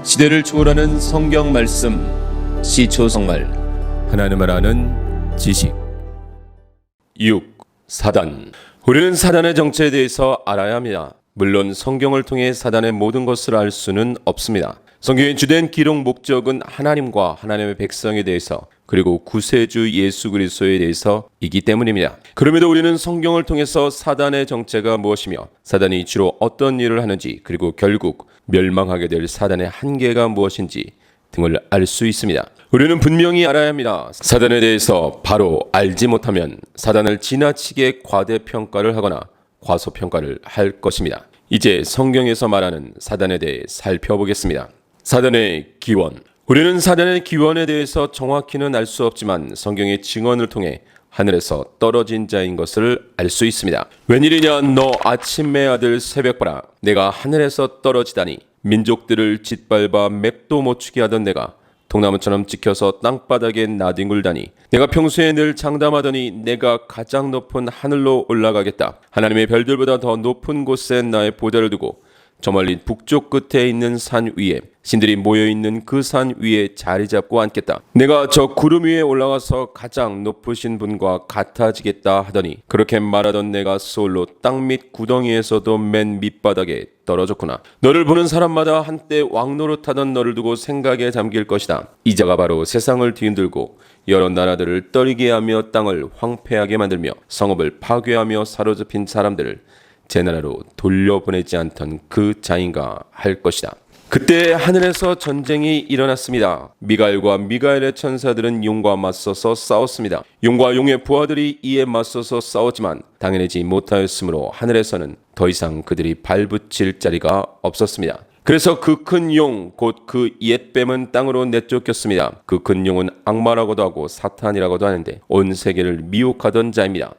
시대를 초월하는 성경 말씀, 시초성말, 하나님을 아는 지식. 6. 사단. 우리는 사단의 정체에 대해서 알아야 합니다. 물론 성경을 통해 사단의 모든 것을 알 수는 없습니다. 성경의 주된 기록 목적은 하나님과 하나님의 백성에 대해서, 그리고 구세주 예수 그리스도에 대해서이기 때문입니다. 그럼에도 우리는 성경을 통해서 사단의 정체가 무엇이며 사단이 주로 어떤 일을 하는지, 그리고 결국 멸망하게 될 사단의 한계가 무엇인지 등을 알 수 있습니다. 우리는 분명히 알아야 합니다. 사단에 대해서 바로 알지 못하면 사단을 지나치게 과대평가를 하거나 과소평가를 할 것입니다. 이제 성경에서 말하는 사단에 대해 살펴보겠습니다. 사단의 기원. 우리는 사단의 기원에 대해서 정확히는 알 수 없지만 성경의 증언을 통해 하늘에서 떨어진 자인 것을 알 수 있습니다. 웬일이냐, 너 아침의 아들 새벽보라. 내가 하늘에서 떨어지다니. 민족들을 짓밟아 맵도 못 추게 하던 내가 통나무처럼 찍혀서 땅바닥에 나뒹굴다니. 내가 평소에 늘 장담하더니 내가 가장 높은 하늘로 올라가겠다. 하나님의 별들보다 더 높은 곳에 나의 보좌를 두고 저 멀리 북쪽 끝에 있는 산 위에, 신들이 모여있는 그 산 위에 자리 잡고 앉겠다. 내가 저 구름 위에 올라가서 가장 높으신 분과 같아지겠다 하더니, 그렇게 말하던 내가 솔로 땅 밑 구덩이에서도 맨 밑바닥에 떨어졌구나. 너를 보는 사람마다 한때 왕노릇하던 너를 두고 생각에 잠길 것이다. 이 자가 바로 세상을 뒤흔들고 여러 나라들을 떨게 하며 땅을 황폐하게 만들며 성읍을 파괴하며 사로잡힌 사람들을 제 나라로 돌려보내지 않던 그 자인가 할 것이다. 그때 하늘에서 전쟁이 일어났습니다. 미가엘과 미가엘의 천사들은 용과 맞서서 싸웠습니다. 용과 용의 부하들이 이에 맞서서 싸웠지만 당해내지 못하였으므로 하늘에서는 더 이상 그들이 발붙일 자리가 없었습니다. 그래서 그 큰 용, 곧 그 옛뱀은 땅으로 내쫓겼습니다. 그 큰 용은 악마라고도 하고 사탄이라고도 하는데 온 세계를 미혹하던 자입니다.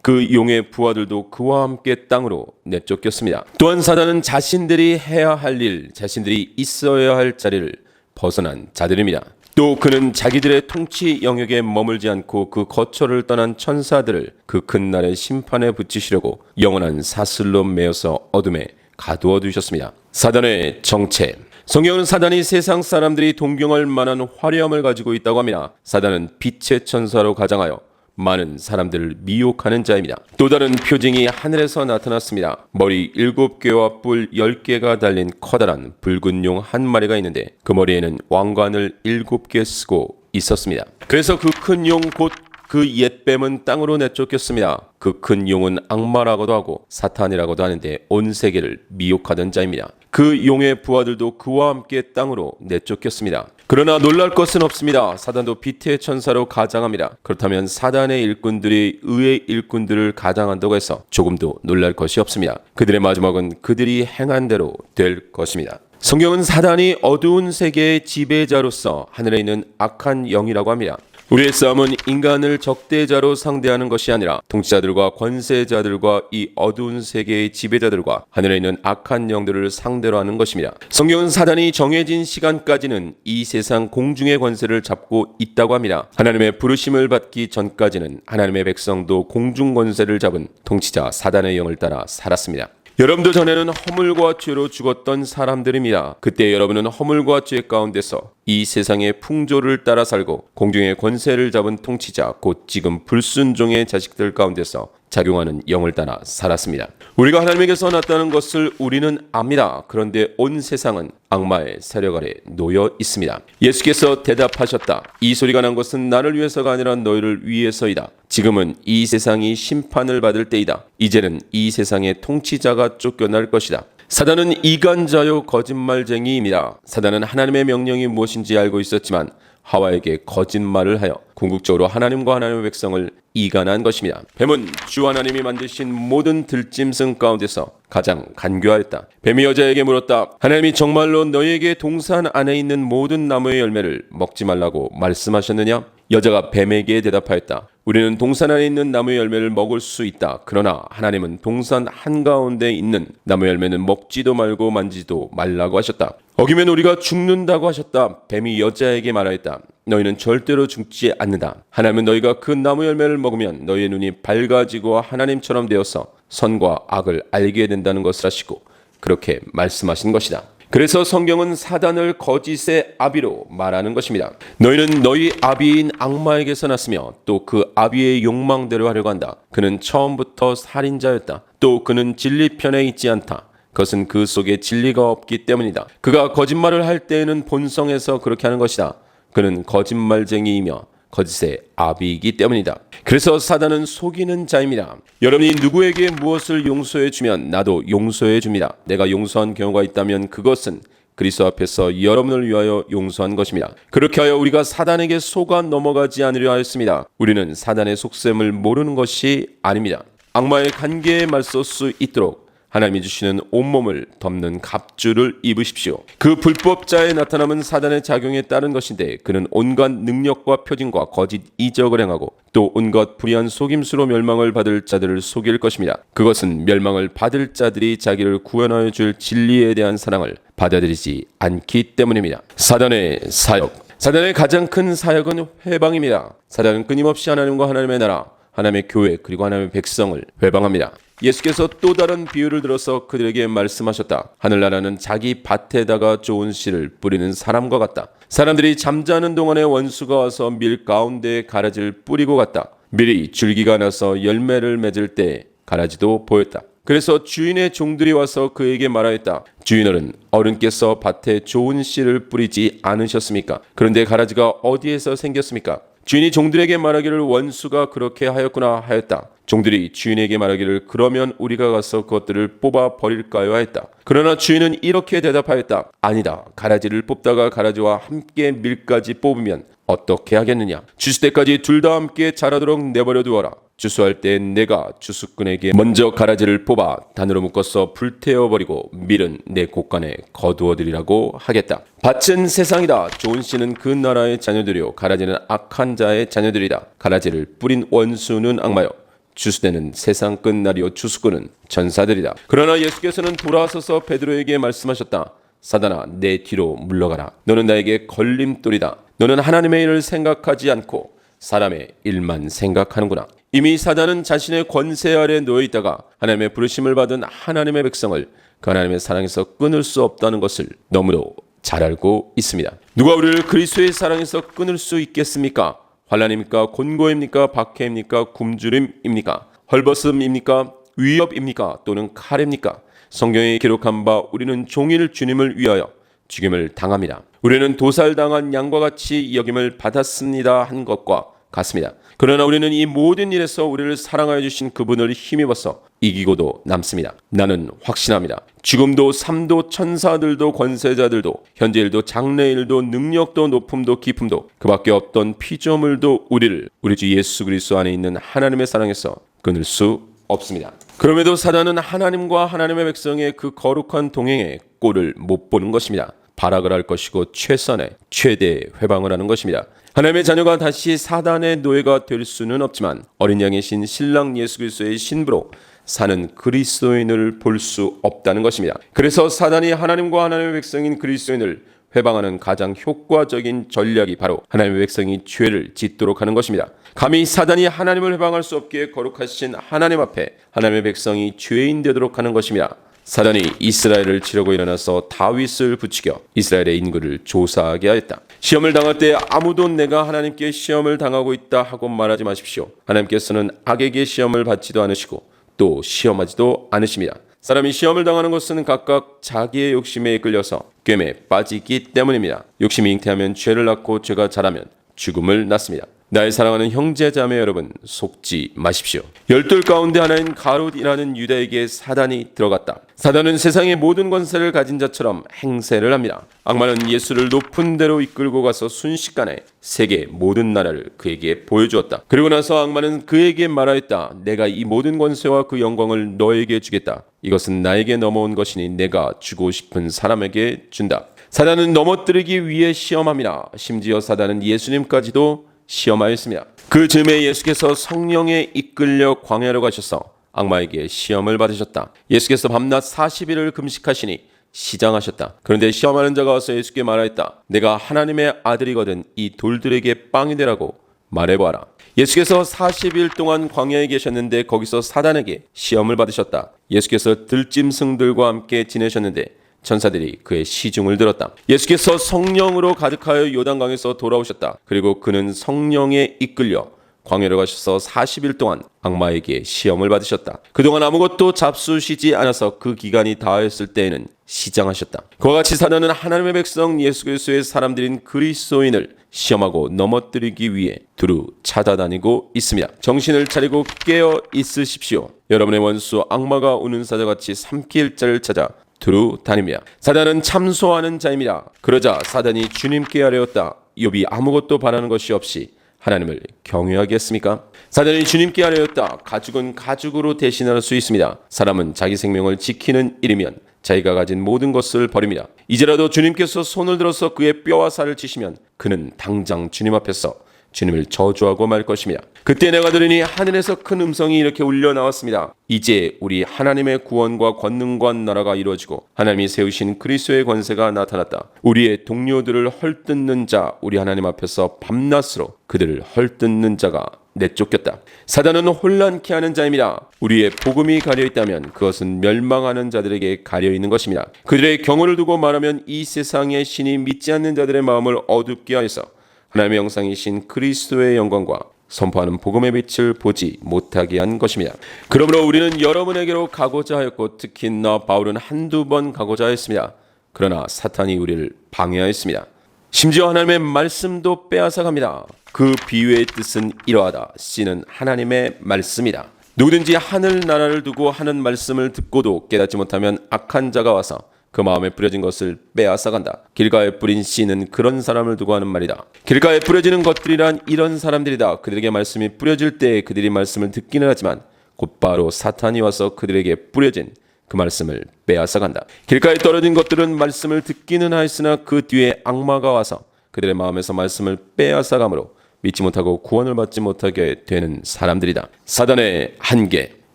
그 용의 부하들도 그와 함께 땅으로 내쫓겼습니다. 또한 사단은 자신들이 해야 할 일, 자신들이 있어야 할 자리를 벗어난 자들입니다. 또 그는 자기들의 통치 영역에 머물지 않고 그 거처를 떠난 천사들을 그 큰 날의 심판에 붙이시려고 영원한 사슬로 매어서 어둠에 가두어 두셨습니다. 사단의 정체. 성경은 사단이 세상 사람들이 동경할 만한 화려함을 가지고 있다고 합니다. 사단은 빛의 천사로 가장하여 많은 사람들을 미혹하는 자입니다. 또 다른 표징이 하늘에서 나타났습니다. 머리 7개와 뿔 10개가 달린 커다란 붉은 용 한 마리가 있는데 그 머리에는 왕관을 7개 쓰고 있었습니다. 그래서 그 큰 용 곧 그 옛뱀은 땅으로 내쫓겼습니다. 그 큰 용은 악마라고도 하고 사탄이라고도 하는데 온 세계를 미혹하던 자입니다. 그 용의 부하들도 그와 함께 땅으로 내쫓겼습니다. 그러나 놀랄 것은 없습니다. 사단도 빛의 천사로 가장합니다. 그렇다면 사단의 일꾼들이 의의 일꾼들을 가장한다고 해서 조금도 놀랄 것이 없습니다. 그들의 마지막은 그들이 행한 대로 될 것입니다. 성경은 사단이 어두운 세계의 지배자로서 하늘에 있는 악한 영이라고 합니다. 우리의 싸움은 인간을 적대자로 상대하는 것이 아니라 통치자들과 권세자들과 이 어두운 세계의 지배자들과 하늘에 있는 악한 영들을 상대로 하는 것입니다. 성경은 사단이 정해진 시간까지는 이 세상 공중의 권세를 잡고 있다고 합니다. 하나님의 부르심을 받기 전까지는 하나님의 백성도 공중 권세를 잡은 통치자 사단의 영을 따라 살았습니다. 여러분도 전에는 허물과 죄로 죽었던 사람들입니다. 그때 여러분은 허물과 죄 가운데서 이 세상의 풍조를 따라 살고 공중의 권세를 잡은 통치자 곧 지금 불순종의 자식들 가운데서 작용하는 영을 따라 살았습니다. 우리가 하나님에게서 났다는 것을 우리는 압니다. 그런데 온 세상은 악마의 세력 아래 놓여 있습니다. 예수께서 대답하셨다. 이 소리가 난 것은 나를 위해서가 아니라 너희를 위해서이다. 지금은 이 세상이 심판을 받을 때이다. 이제는 이 세상의 통치자가 쫓겨날 것이다. 사단은 이간자요 거짓말쟁이입니다. 사단은 하나님의 명령이 무엇인지 알고 있었지만 하와에게 거짓말을 하여 궁극적으로 하나님과 하나님의 백성을 이간한 것입니다. 뱀은 주 하나님이 만드신 모든 들짐승 가운데서 가장 간교하였다. 뱀이 여자에게 물었다. 하나님이 정말로 너희에게 동산 안에 있는 모든 나무의 열매를 먹지 말라고 말씀하셨느냐? 여자가 뱀에게 대답하였다. 우리는 동산 안에 있는 나무의 열매를 먹을 수 있다. 그러나 하나님은 동산 한가운데 있는 나무의 열매는 먹지도 말고 만지도 말라고 하셨다. 어기면 우리가 죽는다고 하셨다. 뱀이 여자에게 말하였다. 너희는 절대로 죽지 않는다. 하나님은 너희가 그 나무 열매를 먹으면 너희의 눈이 밝아지고 하나님처럼 되어서 선과 악을 알게 된다는 것을 아시고 그렇게 말씀하신 것이다. 그래서 성경은 사단을 거짓의 아비로 말하는 것입니다. 너희는 너희 아비인 악마에게서 났으며 또 그 아비의 욕망대로 하려고 한다. 그는 처음부터 살인자였다. 또 그는 진리 편에 있지 않다. 그것은 그 속에 진리가 없기 때문이다. 그가 거짓말을 할 때에는 본성에서 그렇게 하는 것이다. 그는 거짓말쟁이이며 거짓의 아비이기 때문이다. 그래서 사단은 속이는 자입니다. 여러분이 누구에게 무엇을 용서해 주면 나도 용서해 줍니다. 내가 용서한 경우가 있다면 그것은 그리스도 앞에서 여러분을 위하여 용서한 것입니다. 그렇게 하여 우리가 사단에게 속아 넘어가지 않으려 하였습니다. 우리는 사단의 속셈을 모르는 것이 아닙니다. 악마의 관계에 맞설 수 있도록 하나님이 주시는 온몸을 덮는 갑주를 입으십시오. 그 불법자의 나타남은 사단의 작용에 따른 것인데 그는 온갖 능력과 표징과 거짓 이적을 행하고 또 온갖 불의한 속임수로 멸망을 받을 자들을 속일 것입니다. 그것은 멸망을 받을 자들이 자기를 구원하여 줄 진리에 대한 사랑을 받아들이지 않기 때문입니다. 사단의 사역. 사단의 가장 큰 사역은 회방입니다. 사단은 끊임없이 하나님과 하나님의 나라, 하나님의 교회 그리고 하나님의 백성을 회방합니다. 예수께서 또 다른 비유를 들어서 그들에게 말씀하셨다. 하늘나라는 자기 밭에다가 좋은 씨를 뿌리는 사람과 같다. 사람들이 잠자는 동안에 원수가 와서 밀 가운데에 가라지를 뿌리고 갔다. 밀이 줄기가 나서 열매를 맺을 때 가라지도 보였다. 그래서 주인의 종들이 와서 그에게 말하였다. 주인어른, 어른께서 밭에 좋은 씨를 뿌리지 않으셨습니까? 그런데 가라지가 어디에서 생겼습니까? 주인이 종들에게 말하기를 원수가 그렇게 하였구나 하였다. 종들이 주인에게 말하기를 그러면 우리가 가서 그것들을 뽑아 버릴까요 하였다. 그러나 주인은 이렇게 대답하였다. 아니다. 가라지를 뽑다가 가라지와 함께 밀까지 뽑으면 어떻게 하겠느냐. 주수 때까지 둘 다 함께 자라도록 내버려 두어라. 주수할 때 내가 주수꾼에게 먼저 가라지를 뽑아 단으로 묶어서 불태워버리고 밀은 내 곳간에 거두어들이라고 하겠다. 밭은 세상이다. 좋은 씨는 그 나라의 자녀들이요 가라지는 악한 자의 자녀들이다. 가라지를 뿌린 원수는 악마요 주수대는 세상 끝날이요 주수꾼은 전사들이다. 그러나 예수께서는 돌아서서 베드로에게 말씀하셨다. 사단아, 내 뒤로 물러가라. 너는 나에게 걸림돌이다. 너는 하나님의 일을 생각하지 않고 사람의 일만 생각하는구나. 이미 사단은 자신의 권세 아래 놓여 있다가 하나님의 부르심을 받은 하나님의 백성을 그 하나님의 사랑에서 끊을 수 없다는 것을 너무도 잘 알고 있습니다. 누가 우리를 그리스도의 사랑에서 끊을 수 있겠습니까? 환난입니까? 곤고입니까? 박해입니까? 굶주림입니까? 헐벗음입니까? 위협입니까? 또는 칼입니까? 성경에 기록한 바 우리는 종일 주님을 위하여 죽임을 당합니다. 우리는 도살당한 양과 같이 여김을 받았습니다 한 것과 같습니다. 그러나 우리는 이 모든 일에서 우리를 사랑하여 주신 그분을 힘입어서 이기고도 남습니다. 나는 확신합니다. 죽음도 삶도 천사들도 권세자들도 현재일도 장래일도 능력도 높음도 깊음도 그밖에 없던 피조물도 우리를 우리 주 예수 그리스도 안에 있는 하나님의 사랑에서 끊을 수 없습니다. 그럼에도 사단은 하나님과 하나님의 백성의 그 거룩한 동행에 꼴을 못 보는 것입니다. 발악을 할 것이고 최선의 최대의 회방을 하는 것입니다. 하나님의 자녀가 다시 사단의 노예가 될 수는 없지만 어린 양의 신 신랑 예수 그리스도의 신부로 사는 그리스도인을 볼 수 없다는 것입니다. 그래서 사단이 하나님과 하나님의 백성인 그리스도인을 회방하는 가장 효과적인 전략이 바로 하나님의 백성이 죄를 짓도록 하는 것입니다. 감히 사단이 하나님을 회방할 수 없기에 거룩하신 하나님 앞에 하나님의 백성이 죄인 되도록 하는 것입니다. 사단이 이스라엘을 치려고 일어나서 다윗을 부추겨 이스라엘의 인구를 조사하게 하였다. 시험을 당할 때 아무도 내가 하나님께 시험을 당하고 있다 하고 말하지 마십시오. 하나님께서는 악에게 시험을 받지도 않으시고 또 시험하지도 않으십니다. 사람이 시험을 당하는 것은 각각 자기의 욕심에 이끌려서 꿰매 빠지기 때문입니다. 욕심이 잉태하면 죄를 낳고 죄가 자라면 죽음을 낳습니다. 나의 사랑하는 형제 자매 여러분, 속지 마십시오. 열둘 가운데 하나인 가롯이라는 유다에게 사단이 들어갔다. 사단은 세상의 모든 권세를 가진 자처럼 행세를 합니다. 악마는 예수를 높은 데로 이끌고 가서 순식간에 세계 모든 나라를 그에게 보여주었다. 그리고 나서 악마는 그에게 말하였다. 내가 이 모든 권세와 그 영광을 너에게 주겠다. 이것은 나에게 넘어온 것이니 내가 주고 싶은 사람에게 준다. 사단은 넘어뜨리기 위해 시험합니다. 심지어 사단은 예수님까지도 시험하였습니다. 그 즈음에 예수께서 성령에 이끌려 광야로 가셔서 악마에게 시험을 받으셨다. 예수께서 밤낮 40일을 금식하시니 시장하셨다. 그런데 시험하는 자가 와서 예수께 말하였다. 내가 하나님의 아들이거든 이 돌들에게 빵이 되라고 말해보아라. 예수께서 40일 동안 광야에 계셨는데 거기서 사단에게 시험을 받으셨다. 예수께서 들짐승들과 함께 지내셨는데 천사들이 그의 시중을 들었다. 예수께서 성령으로 가득하여 요단강에서 돌아오셨다. 그리고 그는 성령에 이끌려 광야로 가셔서 40일 동안 악마에게 시험을 받으셨다. 그동안 아무것도 잡수시지 않아서 그 기간이 다하였을 때에는 시장하셨다. 그와 같이 사단은 하나님의 백성 예수 그리스도의 사람들인 그리스도인을 시험하고 넘어뜨리기 위해 두루 찾아다니고 있습니다. 정신을 차리고 깨어 있으십시오. 여러분의 원수 악마가 우는 사자같이 삼킬 자를 찾아 두루 다닙니다. 사단은 참소하는 자입니다. 그러자 사단이 주님께 아뢰었다. 욥이 아무것도 바라는 것이 없이 하나님을 경외하게 했습니까? 사단이 주님께 아뢰었다. 가죽은 가죽으로 대신할 수 있습니다. 사람은 자기 생명을 지키는 일이면 자기가 가진 모든 것을 버립니다. 이제라도 주님께서 손을 들어서 그의 뼈와 살을 치시면 그는 당장 주님 앞에서 주님을 저주하고 말 것입니다. 그때 내가 들으니 하늘에서 큰 음성이 이렇게 울려 나왔습니다. 이제 우리 하나님의 구원과 권능과 나라가 이루어지고 하나님이 세우신 그리스도의 권세가 나타났다. 우리의 동료들을 헐뜯는 자 우리 하나님 앞에서 밤낮으로 그들을 헐뜯는 자가 내쫓겼다. 사단은 혼란케 하는 자입니다. 우리의 복음이 가려있다면 그것은 멸망하는 자들에게 가려있는 것입니다. 그들의 경호를 두고 말하면 이 세상의 신이 믿지 않는 자들의 마음을 어둡게 하여서 하나님의 형상이신 그리스도의 영광과 선포하는 복음의 빛을 보지 못하게 한 것입니다. 그러므로 우리는 여러분에게로 가고자 하였고 특히 나 바울은 한두 번 가고자 했습니다. 그러나 사탄이 우리를 방해하였습니다. 심지어 하나님의 말씀도 빼앗아갑니다. 그 비유의 뜻은 이러하다. 씨는 하나님의 말씀이다. 누구든지 하늘 나라를 두고 하는 말씀을 듣고도 깨닫지 못하면 악한 자가 와서 그 마음에 뿌려진 것을 빼앗아간다. 길가에 뿌린 씨는 그런 사람을 두고 하는 말이다. 길가에 뿌려지는 것들이란 이런 사람들이다. 그들에게 말씀이 뿌려질 때 그들이 말씀을 듣기는 하지만 곧바로 사탄이 와서 그들에게 뿌려진 그 말씀을 빼앗아간다. 길가에 떨어진 것들은 말씀을 듣기는 하였으나 그 뒤에 악마가 와서 그들의 마음에서 말씀을 빼앗아가므로 믿지 못하고 구원을 받지 못하게 되는 사람들이다. 사단의 한계.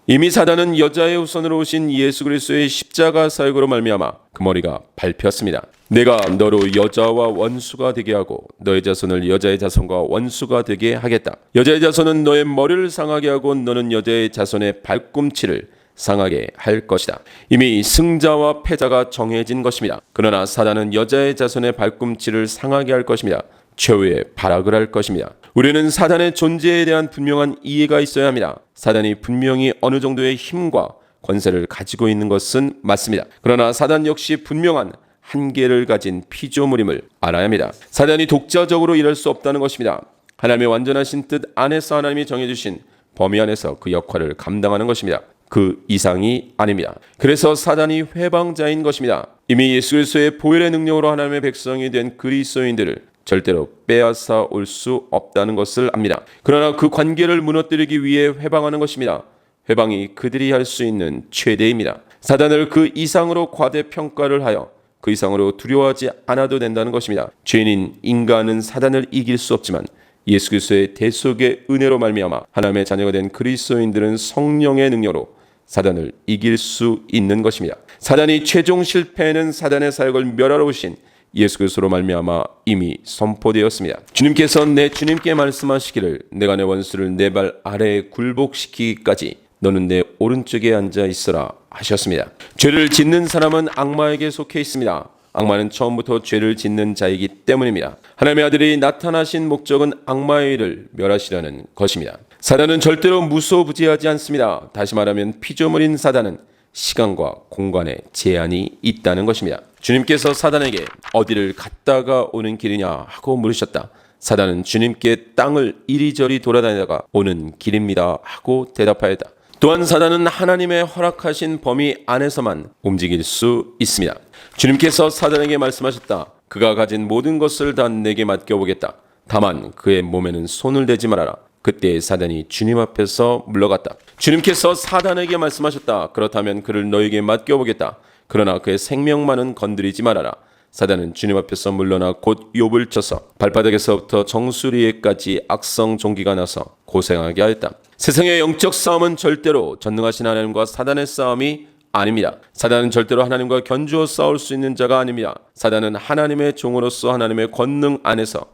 이미 사단은 여자의 후손으로 오신 예수 그리스도의 십자가 사역으로 말미암아 그 머리가 밟혔습니다. 내가 너로 여자와 원수가 되게 하고 너의 자손을 여자의 자손과 원수가 되게 하겠다. 여자의 자손은 너의 머리를 상하게 하고 너는 여자의 자손의 발꿈치를 상하게 할 것이다. 이미 승자와 패자가 정해진 것입니다. 그러나 사단은 여자의 자손의 발꿈치를 상하게 할 것입니다. 최후의 발악을 할 것입니다. 우리는 사단의 존재에 대한 분명한 이해가 있어야 합니다. 사단이 분명히 어느 정도의 힘과 권세를 가지고 있는 것은 맞습니다. 그러나 사단 역시 분명한 한계를 가진 피조물임을 알아야 합니다. 사단이 독자적으로 일할 수 없다는 것입니다. 하나님의 완전하신 뜻 안에서 하나님이 정해주신 범위 안에서 그 역할을 감당하는 것입니다. 그 이상이 아닙니다. 그래서 사단이 회방자인 것입니다. 이미 예수 그리스도의 보혈의 능력으로 하나님의 백성이 된 그리스도인들을 절대로 빼앗아 올 수 없다는 것을 압니다. 그러나 그 관계를 무너뜨리기 위해 회방하는 것입니다. 회방이 그들이 할 수 있는 최대입니다. 사단을 그 이상으로 과대평가를 하여 그 이상으로 두려워하지 않아도 된다는 것입니다. 죄인인 인간은 사단을 이길 수 없지만 예수 그리스도의 대속의 은혜로 말미암아 하나님의 자녀가 된 그리스도인들은 성령의 능력으로 사단을 이길 수 있는 것입니다. 사단이 최종 실패에는 사단의 사역을 멸하러 오신 예수 그리스도로 말미암아 이미 선포되었습니다. 주님께서 내 주님께 말씀하시기를 내가 내 원수를 내 발 아래에 굴복시키기까지 너는 내 오른쪽에 앉아 있으라 하셨습니다. 죄를 짓는 사람은 악마에게 속해 있습니다. 악마는 처음부터 죄를 짓는 자이기 때문입니다. 하나님의 아들이 나타나신 목적은 악마의 일을 멸하시려는 것입니다. 사단은 절대로 무소부지하지 않습니다. 다시 말하면 피조물인 사단은 시간과 공간에 제한이 있다는 것입니다. 주님께서 사단에게 어디를 갔다가 오는 길이냐 하고 물으셨다. 사단은 주님께 땅을 이리저리 돌아다니다가 오는 길입니다 하고 대답하였다. 또한 사단은 하나님의 허락하신 범위 안에서만 움직일 수 있습니다. 주님께서 사단에게 말씀하셨다. 그가 가진 모든 것을 다 내게 맡겨보겠다. 다만 그의 몸에는 손을 대지 말아라. 그때 사단이 주님 앞에서 물러갔다. 주님께서 사단에게 말씀하셨다. 그렇다면 그를 너에게 맡겨보겠다. 그러나 그의 생명만은 건드리지 말아라. 사단은 주님 앞에서 물러나 곧 욥을 쳐서 발바닥에서부터 정수리에까지 악성 종기가 나서 고생하게 하였다. 세상의 영적 싸움은 절대로 전능하신 하나님과 사단의 싸움이 아닙니다. 사단은 절대로 하나님과 견주어 싸울 수 있는 자가 아닙니다. 사단은 하나님의 종으로서 하나님의 권능 안에서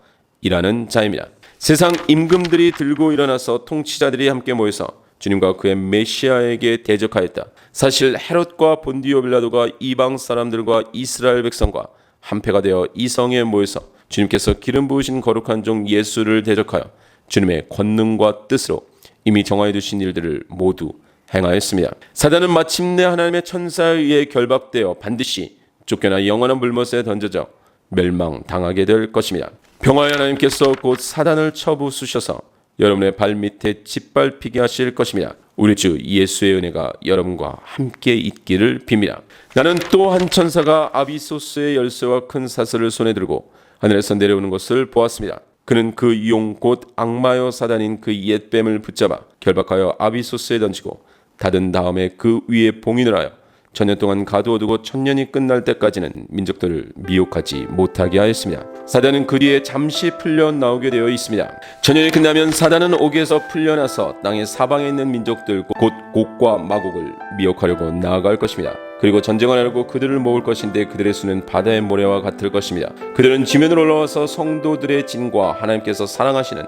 일하는 자입니다. 세상 임금들이 들고 일어나서 통치자들이 함께 모여서 주님과 그의 메시아에게 대적하였다. 사실 헤롯과 본디오 빌라도가 이방 사람들과 이스라엘 백성과 한패가 되어 이성에 모여서 주님께서 기름 부으신 거룩한 종 예수를 대적하여 주님의 권능과 뜻으로 이미 정하여 두신 일들을 모두 행하였습니다. 사단은 마침내 하나님의 천사에 의해 결박되어 반드시 쫓겨나 영원한 불못에 던져져 멸망당하게 될 것입니다. 평화의 하나님께서 곧 사단을 쳐부수셔서 여러분의 발밑에 짓밟히게 하실 것입니다. 우리 주 예수의 은혜가 여러분과 함께 있기를 빕니다. 나는 또 한 천사가 아비소스의 열쇠와 큰 사슬을 손에 들고 하늘에서 내려오는 것을 보았습니다. 그는 그 용 곧 악마요 사단인 그 옛 뱀을 붙잡아 결박하여 아비소스에 던지고 닫은 다음에 그 위에 봉인을 하여 천년 동안 가두어두고 천년이 끝날 때까지는 민족들을 미혹하지 못하게 하였습니다. 사단은 그 뒤에 잠시 풀려나오게 되어 있습니다. 천년이 끝나면 사단은 옥에서 풀려나서 땅의 사방에 있는 민족들 곧 곡과 마곡을 미혹하려고 나아갈 것입니다. 그리고 전쟁을 하려고 그들을 모을 것인데 그들의 수는 바다의 모래와 같을 것입니다. 그들은 지면으로 올라와서 성도들의 진과 하나님께서 사랑하시는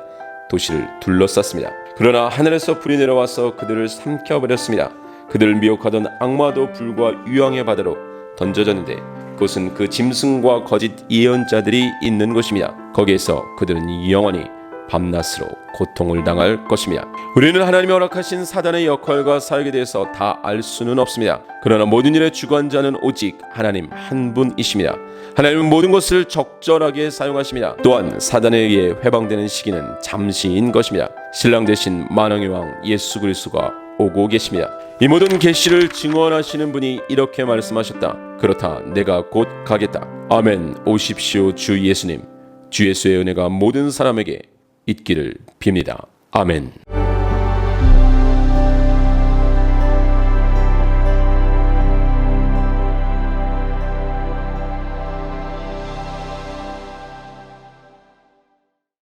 도시를 둘러쌌습니다. 그러나 하늘에서 불이 내려와서 그들을 삼켜버렸습니다. 그들을 미혹하던 악마도 불과 유황의 바다로 던져졌는데 그것은 그 짐승과 거짓 예언자들이 있는 곳입니다. 거기에서 그들은 영원히 밤낮으로 고통을 당할 것입니다. 우리는 하나님이 허락하신 사단의 역할과 사역에 대해서 다 알 수는 없습니다. 그러나 모든 일의 주관자는 오직 하나님 한 분이십니다. 하나님은 모든 것을 적절하게 사용하십니다. 또한 사단에 의해 회방되는 시기는 잠시인 것입니다. 신랑 되신 만왕의 왕 예수 그리스도가 오고 계십니다. 이 모든 계시를 증언하시는 분이 이렇게 말씀하셨다. 그렇다 내가 곧 가겠다. 아멘. 오십시오 주 예수님. 주 예수의 은혜가 모든 사람에게 있기를 빕니다. 아멘.